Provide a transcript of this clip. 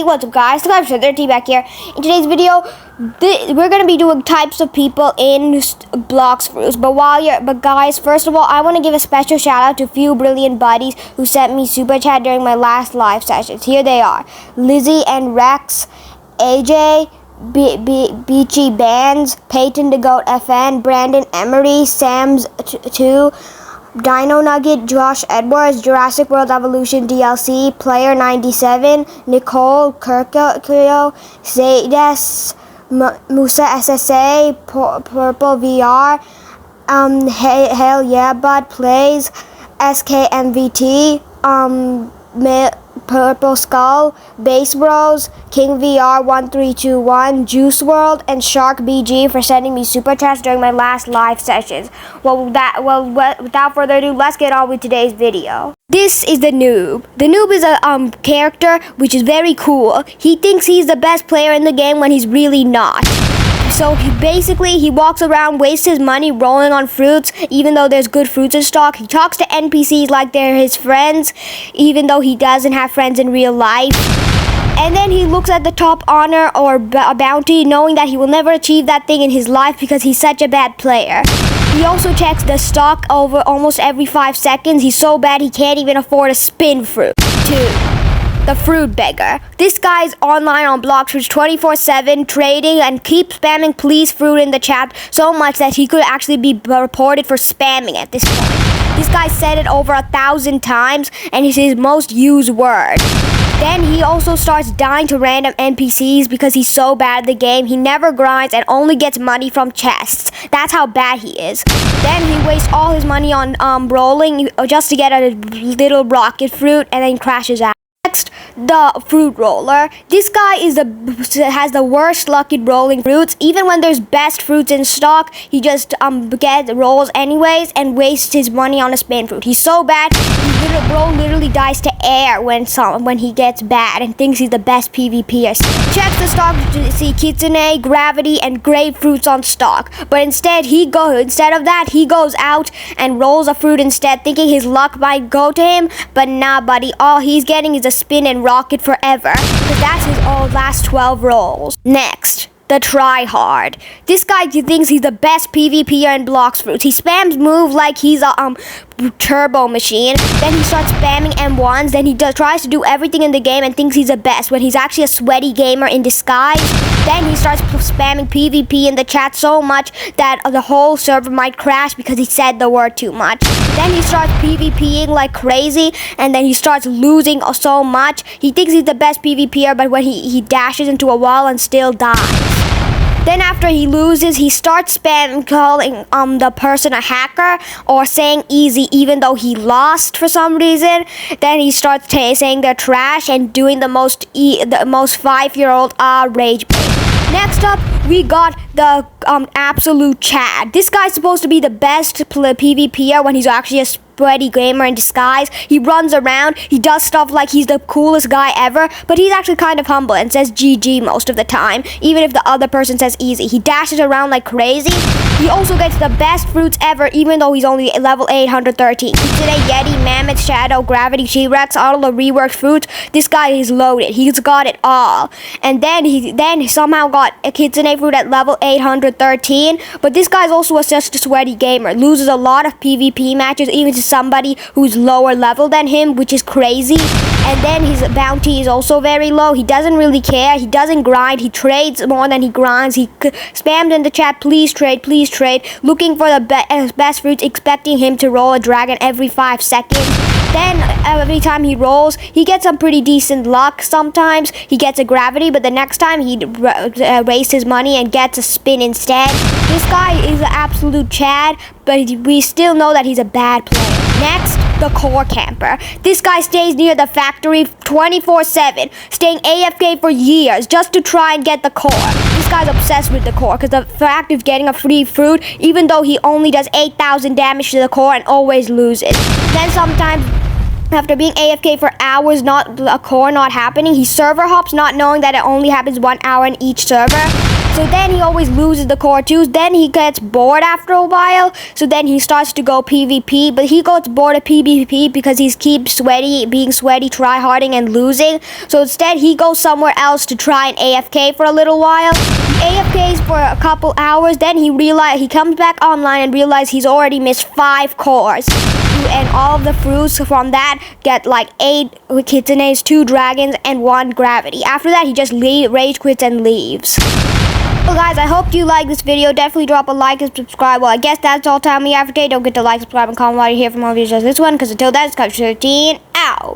Hey, what's up guys, T back here. In today's video, we're going to be doing types of people in Blox Fruits. But guys, first of all, I want to give a special shout out to a few brilliant buddies who sent me super chat during my last live sessions. Here they are: Lizzie and Rex, AJ, Beachy Bands, Peyton the Goat FN, Brandon Emery, Sam's 2, Dino Nugget, Josh Edwards, Jurassic World Evolution DLC, Player 97, Nicole Kirkio, Zaydes, Musa SSA, Purple VR, Hell Yeah Bud Plays, SKMVT, Purple Skull, Base Bros, King VR 1321, Juice World, and Shark BG for sending me super chats during my last live sessions. Without further ado, let's get on with today's video. This is the Noob. The Noob is a character which is very cool. He thinks he's the best player in the game when he's really not. So he walks around, wastes his money rolling on fruits, even though there's good fruits in stock. He talks to NPCs like they're his friends, even though he doesn't have friends in real life. And then he looks at the top honor or bounty, knowing that he will never achieve that thing in his life because he's such a bad player. He also checks the stock over almost every 5 seconds. He's so bad he can't even afford a spin fruit. 2. The Fruit Beggar. This guy's online on Blox 24/7 trading and keeps spamming please fruit in the chat so much that he could actually be reported for spamming at this point. This guy said it over 1,000 times and it's his most used word. Then he also starts dying to random NPCs because he's so bad at the game. He never grinds and only gets money from chests. That's how bad he is. Then he wastes all his money on rolling just to get a little rocket fruit and then crashes out. Next, the Fruit Roller. This guy has the worst luck in rolling fruits. Even when there's best fruits in stock, he just rolls anyways and wastes his money on a spin fruit. He's so bad, literally dies to air when he gets bad and thinks he's the best PvPer. Checks the stock to see Kitsune, Gravity, and Grapefruits on stock. But instead of that, he goes out and rolls a fruit instead, thinking his luck might go to him. But nah, buddy, all he's getting is a spin and rocket forever, because that's his last 12 rolls. Next, the Tryhard. This guy thinks he's the best PvPer in Blox Fruits. He spams move like he's a turbo machine. Then he starts spamming M1s. Then he tries to do everything in the game and thinks he's the best when he's actually a sweaty gamer in disguise. Then he starts spamming PvP in the chat so much that the whole server might crash because he said the word too much. Then he starts PvPing like crazy and then he starts losing so much. He thinks he's the best PvPer, but when he dashes into a wall and still dies. Then after he loses, he starts calling the person a hacker or saying easy even though he lost for some reason. Then he starts saying they're trash and doing the most 5-year-old rage bait. Next up, we got the Absolute Chad. This guy's supposed to be the best PvPer when he's actually a sweaty gamer in disguise. He runs around, he does stuff like he's the coolest guy ever, but he's actually kind of humble and says GG most of the time, even if the other person says easy. He dashes around like crazy. He also gets the best fruits ever, even though he's only level 813. Today, Yeti, Mammoth, Shadow, Gravity, T-Rex, all the reworked fruits. This guy is loaded. He's got it all. And then he somehow got a Kitsune fruit at level 813. But this guy's also just a sweaty gamer. Loses a lot of PvP matches, even to somebody who's lower level than him, which is crazy. And then his bounty is also very low. He doesn't really care. He doesn't grind. He trades more than he grinds. He spammed in the chat, please trade, looking for the best fruits, expecting him to roll a dragon every 5 seconds. Then every time he rolls, he gets some pretty decent luck. Sometimes he gets a gravity, but the next time he wastes his money and gets a spin instead. This guy is an absolute Chad, but we still know that he's a bad player. Next, the Core Camper. This guy stays near the factory 24/7, staying AFK for years just to try and get the core. This guy's obsessed with the core because the fact of getting a free fruit, even though he only does 8,000 damage to the core and always loses. Then sometimes, after being AFK for hours, a core not happening, he server hops, not knowing that it only happens 1 hour in each server. So then he always loses the core 2s. Then he gets bored after a while. So then he starts to go PvP. But he gets bored of PvP because he keeps being sweaty, try-harding, and losing. So instead, he goes somewhere else to try and AFK for a little while. He AFKs for a couple hours. Then he comes back online and realizes he's already missed 5 cores. And all of the fruits from that get like 8 kitsunes, 2 dragons, and 1 gravity. After that, he just rage quits and leaves. Well, guys, I hope you like this video. Definitely drop a like and subscribe. Well, I guess that's all time we have for today. Don't forget to like, subscribe, and comment while you hear from all videos like this one. Because until then, it's Coach 13 out.